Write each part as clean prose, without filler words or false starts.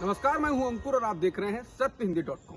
नमस्कार, मैं हूं अंकुर और आप देख रहे हैं सत्यहिंदी.com।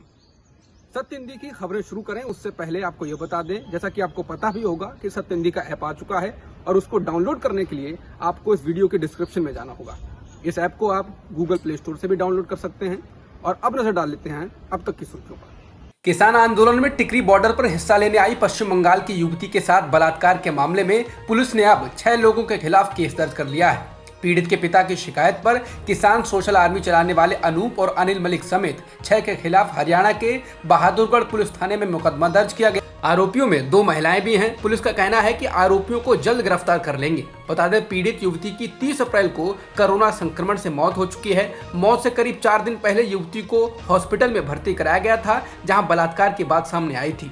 सत्य हिंदी की खबरें शुरू करें उससे पहले आपको यह बता दें, जैसा कि आपको पता भी होगा कि सत्य हिंदी का ऐप आ चुका है और उसको डाउनलोड करने के लिए आपको इस वीडियो के डिस्क्रिप्शन में जाना होगा। इस ऐप को आप गूगल प्ले स्टोर से भी डाउनलोड कर सकते हैं। और अब नजर डाल लेते हैं अब तक की सुर्खियों पर। किसान आंदोलन में टिकरी बॉर्डर पर हिस्सा लेने आई पश्चिम बंगाल की युवती के साथ बलात्कार के मामले में पुलिस ने अब 6 लोगों के खिलाफ केस दर्ज कर लिया है। पीड़ित के पिता की शिकायत पर किसान सोशल आर्मी चलाने वाले अनूप और अनिल मलिक समेत 6 के खिलाफ हरियाणा के बहादुरगढ़ पुलिस थाने में मुकदमा दर्ज किया गया। आरोपियों में 2 महिलाएं भी हैं। पुलिस का कहना है कि आरोपियों को जल्द गिरफ्तार कर लेंगे। बता दें, पीड़ित युवती की 30 अप्रैल को कोरोना संक्रमण से मौत हो चुकी है। मौत से करीब 4 दिन पहले युवती को हॉस्पिटल में भर्ती कराया गया था, जहां बलात्कार की बात सामने आई थी।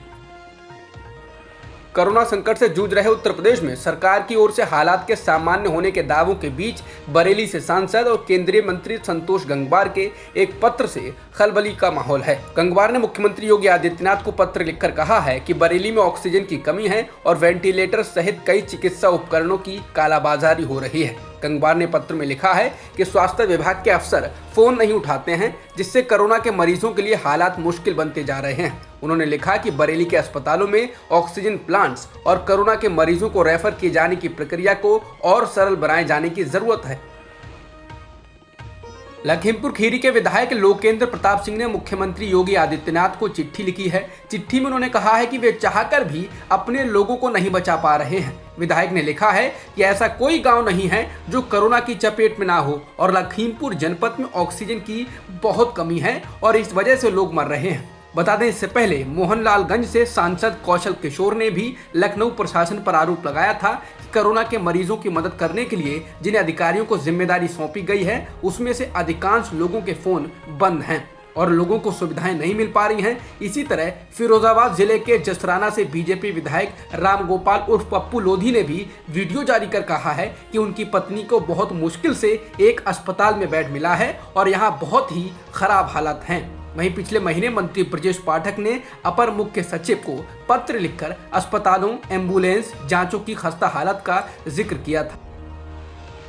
कोरोना संकट से जूझ रहे उत्तर प्रदेश में सरकार की ओर से हालात के सामान्य होने के दावों के बीच बरेली से सांसद और केंद्रीय मंत्री संतोष गंगवार के एक पत्र से खलबली का माहौल है। गंगवार ने मुख्यमंत्री योगी आदित्यनाथ को पत्र लिखकर कहा है कि बरेली में ऑक्सीजन की कमी है और वेंटिलेटर सहित कई चिकित्सा उपकरणों की कालाबाजारी हो रही है। गंगवार ने पत्र में लिखा है कि स्वास्थ्य विभाग के अफसर फोन नहीं उठाते हैं, जिससे कोरोना के मरीजों के लिए हालात मुश्किल बनते जा रहे हैं। उन्होंने लिखा कि बरेली के अस्पतालों में ऑक्सीजन प्लांट्स और कोरोना के मरीजों को रेफर किए जाने की प्रक्रिया को और सरल बनाए जाने की जरूरत है। लखीमपुर खीरी के विधायक लोकेंद्र प्रताप सिंह ने मुख्यमंत्री योगी आदित्यनाथ को चिट्ठी लिखी है। चिट्ठी में उन्होंने कहा है कि वे चाहकर भी अपने लोगों को नहीं बचा पा रहे हैं। विधायक ने लिखा है कि ऐसा कोई गांव नहीं है जो कोरोना की चपेट में ना हो और लखीमपुर जनपद में ऑक्सीजन की बहुत कमी है और इस वजह से लोग मर रहे हैं। बता दें, इससे पहले मोहनलालगंज से सांसद कौशल किशोर ने भी लखनऊ प्रशासन पर आरोप लगाया था कि कोरोना के मरीजों की मदद करने के लिए जिन अधिकारियों को जिम्मेदारी सौंपी गई है, उसमें से अधिकांश लोगों के फोन बंद हैं और लोगों को सुविधाएं नहीं मिल पा रही हैं। इसी तरह फिरोजाबाद जिले के जसराना से बीजेपी विधायक रामगोपाल उर्फ पप्पू लोधी ने भी वीडियो जारी कर कहा है कि उनकी पत्नी को बहुत मुश्किल से एक अस्पताल में बेड मिला है और यहाँ बहुत ही खराब हालत हैं। वहीं पिछले महीने मंत्री ब्रजेश पाठक ने अपर मुख्य सचिव को पत्र लिखकर अस्पतालों, एम्बुलेंस, जांचों की खस्ता हालत का जिक्र किया था।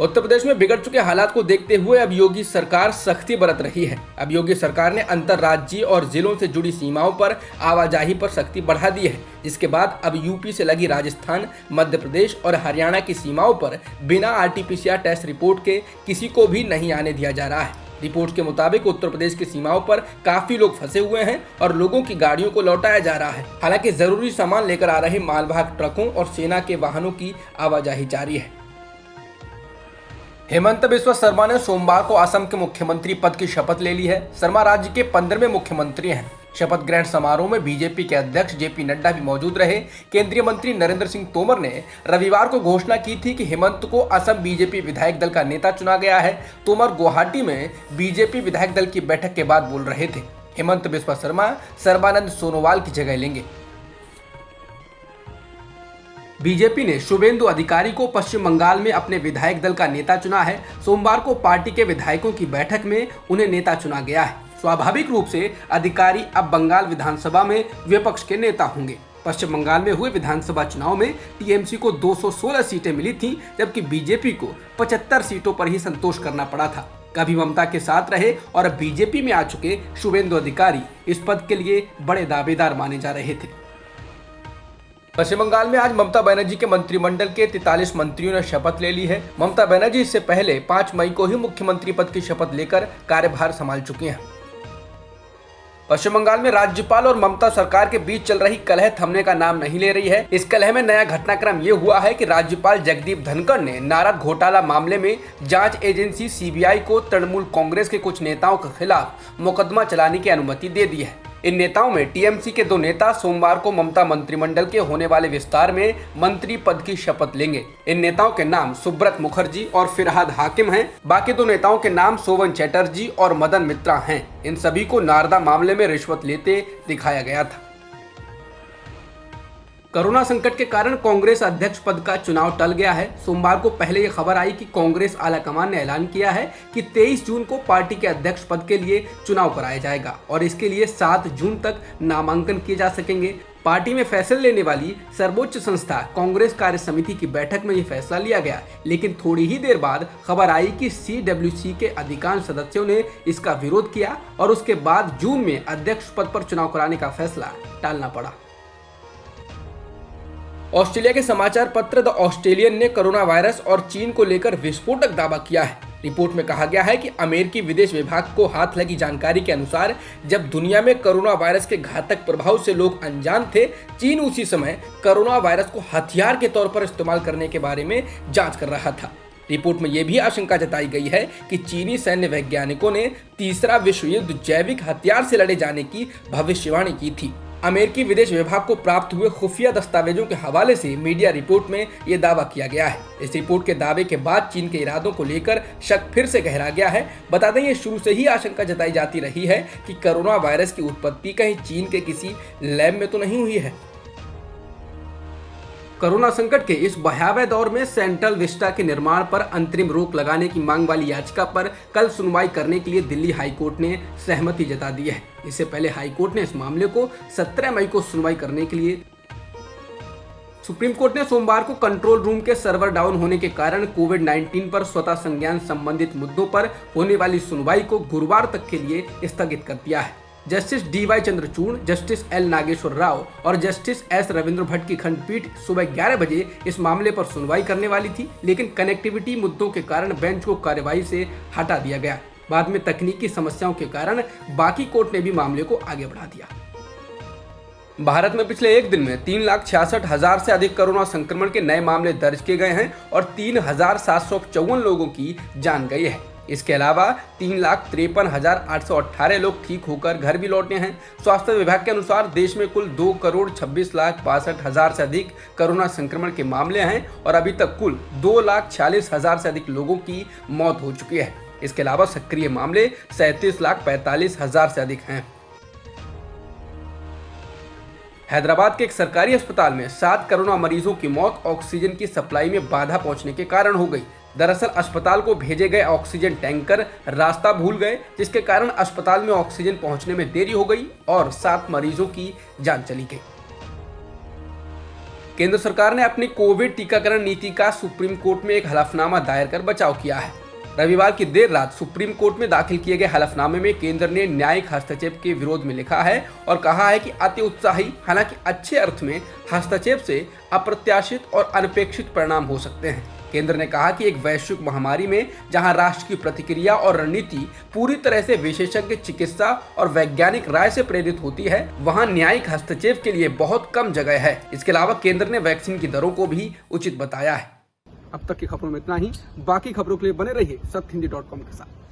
उत्तर प्रदेश में बिगड़ चुके हालात को देखते हुए अब योगी सरकार सख्ती बरत रही है। अब योगी सरकार ने अंतर्राज्यीय और जिलों से जुड़ी सीमाओं पर आवाजाही पर सख्ती बढ़ा दी है। इसके बाद अब यूपी से लगी राजस्थान, मध्य प्रदेश और हरियाणा की सीमाओं पर बिना RT-PCR टेस्ट रिपोर्ट के किसी को भी नहीं आने दिया जा रहा है। रिपोर्ट के मुताबिक उत्तर प्रदेश की सीमाओं पर काफी लोग फंसे हुए हैं और लोगों की गाड़ियों को लौटाया जा रहा है। हालांकि जरूरी सामान लेकर आ रहे मालवाहक ट्रकों और सेना के वाहनों की आवाजाही जारी है। हेमंत बिस्वा शर्मा ने सोमवार को असम के मुख्यमंत्री पद की शपथ ले ली है। शर्मा राज्य के 15वें मुख्यमंत्री हैं। शपथ ग्रहण समारोह में बीजेपी के अध्यक्ष JP नड्डा भी मौजूद रहे। केंद्रीय मंत्री नरेंद्र सिंह तोमर ने रविवार को घोषणा की थी कि हेमंत को असम बीजेपी विधायक दल का नेता चुना गया है। तोमर गुवाहाटी में बीजेपी विधायक दल की बैठक के बाद बोल रहे थे। हेमंत बिस्वा शर्मा सर्बानंद सोनोवाल की जगह लेंगे। बीजेपी ने शुभेंदु अधिकारी को पश्चिम बंगाल में अपने विधायक दल का नेता चुना है। सोमवार को पार्टी के विधायकों की बैठक में उन्हें नेता चुना गया है। स्वाभाविक रूप से अधिकारी अब बंगाल विधानसभा में विपक्ष के नेता होंगे। पश्चिम बंगाल में हुए विधानसभा चुनाव में TMC को 216 सीटें मिली थीं, जबकि बीजेपी को 75 सीटों पर ही संतोष करना पड़ा था। कभी ममता के साथ रहे और अब बीजेपी में आ चुके शुभेंदु अधिकारी इस पद के लिए बड़े दावेदार माने जा रहे थे। पश्चिम बंगाल में आज ममता बनर्जी के मंत्रिमंडल के 43 मंत्रियों ने शपथ ले ली है। ममता बनर्जी इससे पहले 5 मई को ही मुख्यमंत्री पद की शपथ लेकर कार्यभार संभाल चुकी हैं। पश्चिम बंगाल में राज्यपाल और ममता सरकार के बीच चल रही कलह थमने का नाम नहीं ले रही है। इस कलह में नया घटनाक्रम ये हुआ है कि राज्यपाल जगदीप धनखड़ ने नारद घोटाला मामले में जांच एजेंसी CBI को तृणमूल कांग्रेस के कुछ नेताओं के खिलाफ मुकदमा चलाने की अनुमति दे दी है। इन नेताओं में TMC के 2 नेता सोमवार को ममता मंत्रिमंडल के होने वाले विस्तार में मंत्री पद की शपथ लेंगे। इन नेताओं के नाम सुब्रत मुखर्जी और फिरहाद हाकिम हैं। बाकी 2 नेताओं के नाम सोवन चैटर्जी और मदन मित्रा हैं। इन सभी को नारदा मामले में रिश्वत लेते दिखाया गया था। कोरोना संकट के कारण कांग्रेस अध्यक्ष पद का चुनाव टल गया है। सोमवार को पहले ये खबर आई कि कांग्रेस आलाकमान ने ऐलान किया है कि 23 जून को पार्टी के अध्यक्ष पद के लिए चुनाव कराया जाएगा और इसके लिए 7 जून तक नामांकन किए जा सकेंगे। पार्टी में फैसले लेने वाली सर्वोच्च संस्था कांग्रेस कार्य समिति की बैठक में यह फैसला लिया गया, लेकिन थोड़ी ही देर बाद खबर आई कि CWC के अधिकांश सदस्यों ने इसका विरोध किया और उसके बाद जून में अध्यक्ष पद पर चुनाव कराने का फैसला टालना पड़ा। ऑस्ट्रेलिया के समाचार पत्र द ऑस्ट्रेलियन ने कोरोना वायरस और चीन को लेकर विस्फोटक दावा किया है। रिपोर्ट में कहा गया है कि अमेरिकी विदेश विभाग को हाथ लगी जानकारी के अनुसार जब दुनिया में कोरोना वायरस के घातक प्रभाव से लोग अनजान थे, चीन उसी समय कोरोना वायरस को हथियार के तौर पर इस्तेमाल करने के बारे में जांच कर रहा था। रिपोर्ट में यह भी आशंका जताई गई है कि चीनी सैन्य वैज्ञानिकों ने तीसरा विश्व युद्ध जैविक हथियार से लड़े जाने की भविष्यवाणी की थी। अमेरिकी विदेश विभाग को प्राप्त हुए खुफिया दस्तावेजों के हवाले से मीडिया रिपोर्ट में यह दावा किया गया है। इस रिपोर्ट के दावे के बाद चीन के इरादों को लेकर शक फिर से गहरा गया है। बता दें, ये शुरू से ही आशंका जताई जाती रही है कि कोरोना वायरस की उत्पत्ति कहीं चीन के किसी लैब में तो नहीं हुई है। कोरोना संकट के इस भयावह दौर में सेंट्रल विस्टा के निर्माण पर अंतरिम रोक लगाने की मांग वाली याचिका पर कल सुनवाई करने के लिए दिल्ली हाईकोर्ट ने सहमति जता दी है। इससे पहले हाईकोर्ट ने इस मामले को 17 मई को सुनवाई करने के लिए सुप्रीम कोर्ट ने सोमवार को कंट्रोल रूम के सर्वर डाउन होने के कारण कोविड-19 पर स्वतः संज्ञान संबंधित मुद्दों पर होने वाली सुनवाई को गुरुवार तक के लिए स्थगित कर दिया है। Justice DY Chandrachud, justice L Nageswara Rao और जस्टिस S रविंद्र भट्ट की खंडपीठ सुबह 11 बजे इस मामले पर सुनवाई करने वाली थी, लेकिन कनेक्टिविटी मुद्दों के कारण बेंच को कार्यवाही से हटा दिया गया। बाद में तकनीकी समस्याओं के कारण बाकी कोर्ट ने भी मामले को आगे बढ़ा दिया। भारत में पिछले एक दिन में 3,66,000 से अधिक कोरोना संक्रमण के नए मामले दर्ज किए गए हैं और 3,754 लोगों की जान गई है। इसके अलावा 3,53,818 लोग ठीक होकर घर भी लौटे हैं। स्वास्थ्य विभाग के अनुसार देश में कुल 2,26,62,000 से अधिक कोरोना संक्रमण के मामले हैं और अभी तक कुल 2,46,000 से अधिक लोगों की मौत हो चुकी है। इसके अलावा सक्रिय मामले 37,45,000 से अधिक हैं। हैदराबाद के एक सरकारी अस्पताल में 7 कोरोना मरीजों की मौत ऑक्सीजन की सप्लाई में बाधा पहुंचने के कारण हो गई। दरअसल अस्पताल को भेजे गए ऑक्सीजन टैंकर रास्ता भूल गए, जिसके कारण अस्पताल में ऑक्सीजन पहुंचने में देरी हो गई और 7 मरीजों की जान चली गई। केंद्र सरकार ने अपनी कोविड टीकाकरण नीति का सुप्रीम कोर्ट में एक हलफनामा दायर कर बचाव किया है। रविवार की देर रात सुप्रीम कोर्ट में दाखिल किए गए हलफनामे में केंद्र ने न्यायिक हस्तक्षेप के विरोध में लिखा है और कहा है कि अति उत्साही, हालांकि अच्छे अर्थ में, हस्तक्षेप से अप्रत्याशित और अनपेक्षित परिणाम हो सकते हैं। केंद्र ने कहा कि एक वैश्विक महामारी में जहां राष्ट्र की प्रतिक्रिया और रणनीति पूरी तरह से विशेषज्ञ चिकित्सा और वैज्ञानिक राय से प्रेरित होती है, वहां न्यायिक हस्तक्षेप के लिए बहुत कम जगह है। इसके अलावा केंद्र ने वैक्सीन की दरों को भी उचित बताया है। अब तक की खबरों में इतना ही। बाकी खबरों के लिए बने रहिए सत्यहिंदी.com के साथ।